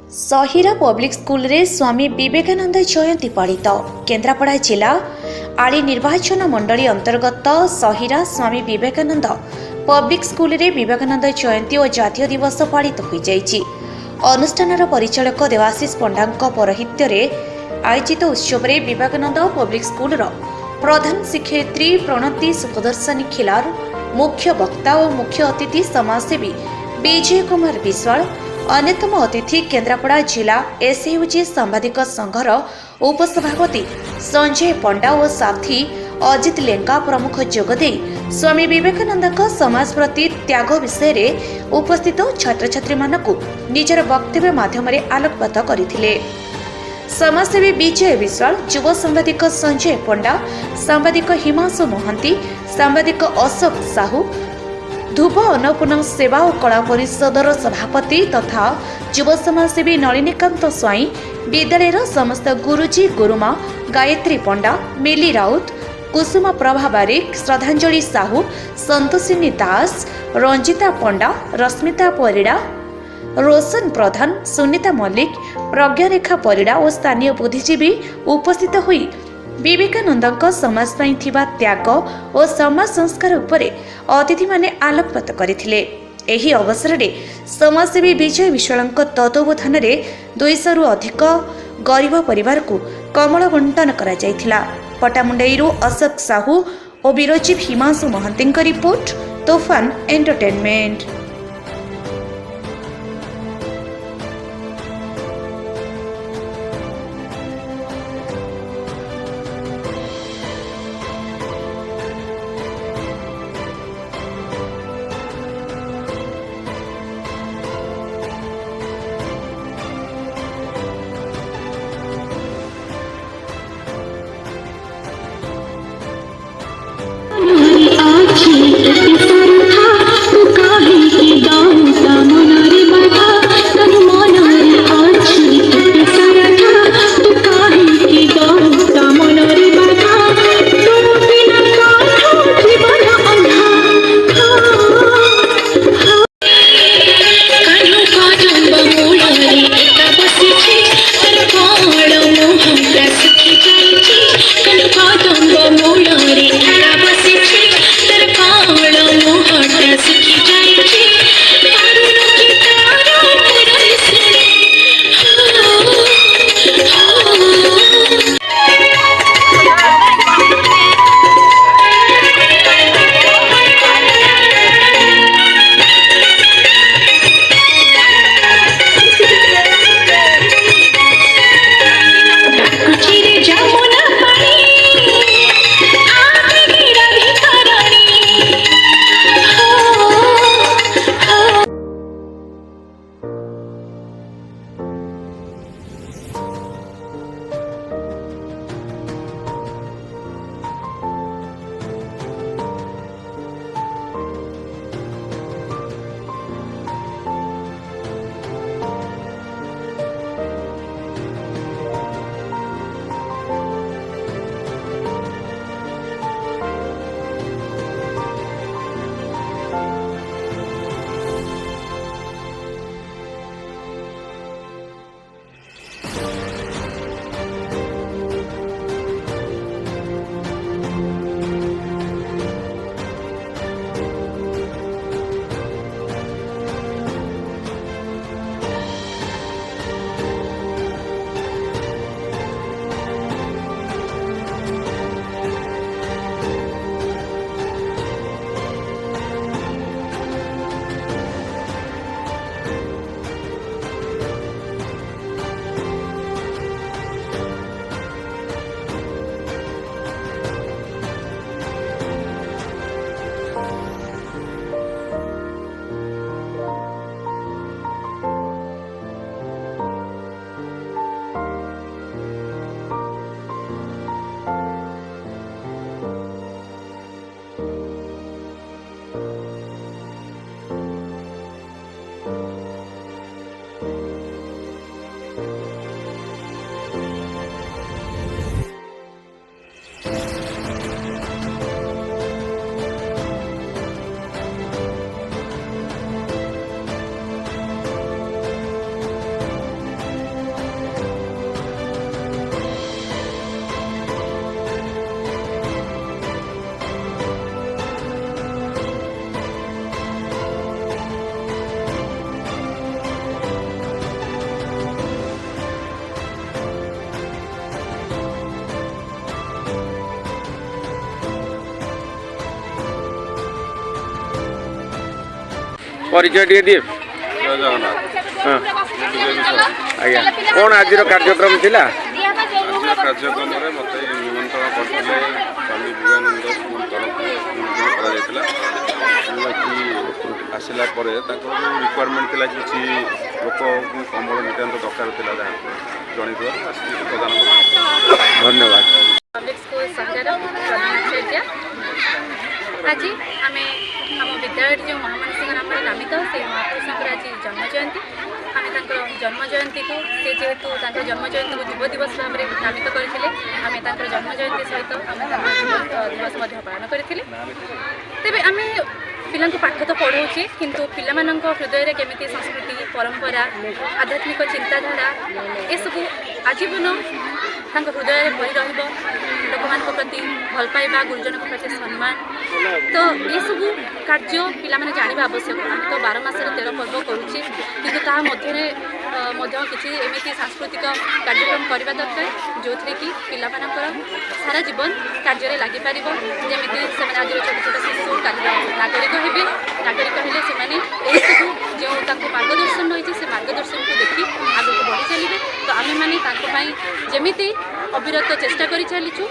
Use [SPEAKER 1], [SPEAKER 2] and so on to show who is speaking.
[SPEAKER 1] सहिरा public school रे स्वामी विवेकानंद जयंती पालित। केन्द्रापड़ा जिला आली निर्वाचन मंडली अंतर्गत सहिरा स्वामी विवेकानंद पब्लिक स्कूल रे विवेकानंद जयंती और जातीय दिवस पालित हो जाइछि। अनुष्ठानर परिचालक देवाशीष पंडांक पौरोहित्य रे आयोजित उत्सव रे विवेकानंद पब्लिक स्कूल प्रधान शिक्षयित्री प्रणति सुखदर्शनी खिलार, मुख्य वक्ता और मुख्य अतिथि समाजसेवी विजय कुमार विश्वाल, अन्यतम अतिथि केन्द्रापड़ा जिला एसयूजी सांबादिक संघर उपसभापति संजय पंडा और साथी अजित लेंका प्रमुख जोगदे स्वामी विवेकानंद समाज प्रति त्याग विषय में उपस्थित छात्र छात्री मानकु निजर वक्तव्य माध्यम आलोकपात करथिले। समाजसेवी विजय विश्वाल, युव सांबादिक संजय पंडा, सांबादिक हिमांशु मोहंती, सांबादिक अशोक साहू, धूप अन्नपूर्ण सेवा और कला परिषदर सभापति तथा युव समाजसेवी नलिनीकांत स्वाई, विद्यालय समस्त गुरुजी गुरुमा गायत्री पंडा, मिली राउत, कुसुम प्रभा बारिक, श्रद्धांजलि साहू, संतोषिनी दास, रंजिता पंडा, रश्मिता परिड़ा, रोशन प्रधान, सुनीता मल्लिक, प्रज्ञारेखा परिड़ा और स्थानीय बुद्धिजीवी उपस्थित हुई विवेकानंद समाज पाई थिबा त्याग और समाज संस्कार उपरे अतिथि माने आलोकपात करथिले। एही अवसर रे समाजसेवी विजय विश्वाल तत्वावधान रे 200 रु अधिक गरीब परिवार को कमल बंटन करा जायथिला। पटामुंडाईरू अशोक साहू और बिरोजीव हिमांशु महंती रिपोर्ट, तोफान एंटरटेनमेंट।
[SPEAKER 2] परिचय टे दिए
[SPEAKER 3] जय जगन्नाथ।
[SPEAKER 2] हाँ
[SPEAKER 3] विजय विश्वास।
[SPEAKER 2] आज्ञा कौन आज कार्यक्रम थिला
[SPEAKER 3] आज कार्यक्रम में मत निमंत्रण करते स्वामी विवेकानंद स्कूल तरफ निमंत्रण आसला रिक्वायरमेंट थी किसी लोक कमल नितांत दरकार थी जन प्रदान
[SPEAKER 2] धन्यवाद
[SPEAKER 4] पब्लिक स्कूल सहर प्रधानाचार्य आज आम आम विद्यालय जो महामनीषी नाम नामित से महापुरुषों आज जन्म जयंती आम जन्म जयंती को से जेहेतु जन्म जयंती को युव दिवस भाव में नामित करते आम जन्म जयंती सहित आम दिवस पालन करते तेज आम पिला पाठ तो पढ़ाऊे किंतु पिला हृदय केमी संस्कृति परंपरा आध्यात्मिक चिंताधारा ये सब आजीवन हृदय भरी लोक प्रति भल पाइबा गुरुजन प्रति सम्मान तो ये सब कार्य पिला जाना आवश्यक आम तो 12 मास 13 पर्व करुचे कि किसी एमती सांस्कृतिक कार्यक्रम करने दरकार जो थी कि पिला सारा जीवन कार्य लगी पार जमी से आज छोट छोट शिशु नागरिक हे नागरिक हेले से जो मार्गदर्शन रही से मार्गदर्शन को देखी आगे बढ़ी चलिए तो आम मैंने जमी अविरत चेष्टा कर चलीचु।